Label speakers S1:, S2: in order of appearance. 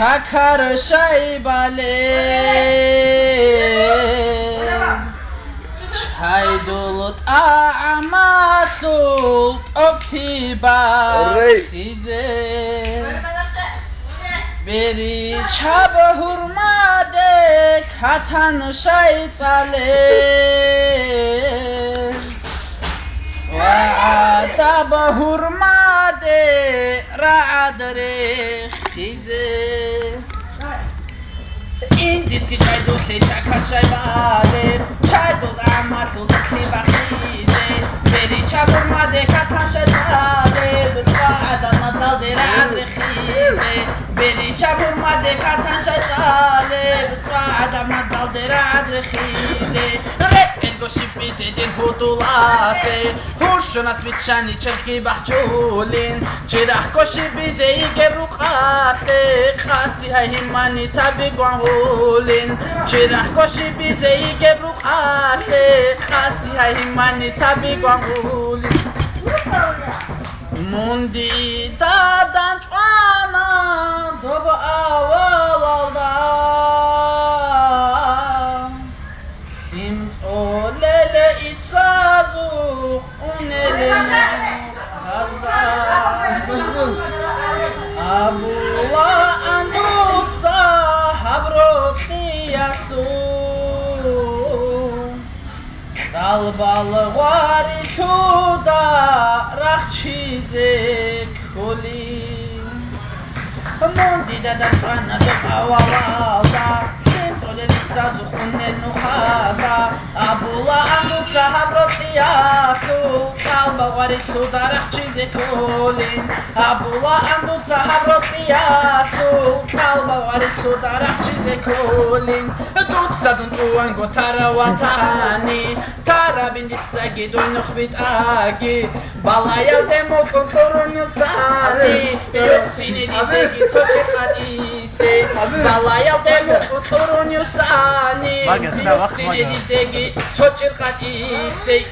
S1: Çakar şaybale Çay dolut a'masult Oktibar Hize Beri çaba hurmadek Hatan şaytale Swa'ada bahurmade Ra'adre Hize İndiski çay dulce çakar şaybale Çay dolu a'masult Oktibar Hize Beri çaba hurmadek Hatan şaytale Swa'ada madalde Ra'adre Hize Beri çabur madde katan şaytale Bıtsa'ada madal derad rechize Ret el goship bizedin hudulate Hurşunas vitşani çerki bahçulin Çirah goship bizeyi gebruqate Qasi hayhimani tabi guanhulin Çirah goship bizeyi gebruqate Qasi hayhimani tabi guanhulin Mundi dadan çuana Doba avalalda Himt olele itsazuq Unelena hazda Abula andutsa Habroti yasu Dalbalı vari şuda Rakçizek hulin Mundi dadan çuana doba avalalda Lelitsa zukhunel nukhada Abula andutsa habrotiyatu Kalbal varishu darach chize kolin Abula andutsa habrotiyatu Kalbal varishu darach chize kolin Dutsa duntuan gotara watani Tara binditsa gidoy nukhbit agi Balayal demot kontorun yusani Yosini dibegi tokiqat isi Balayal demot kontorun yusani Yosini dibegi tokiqat isi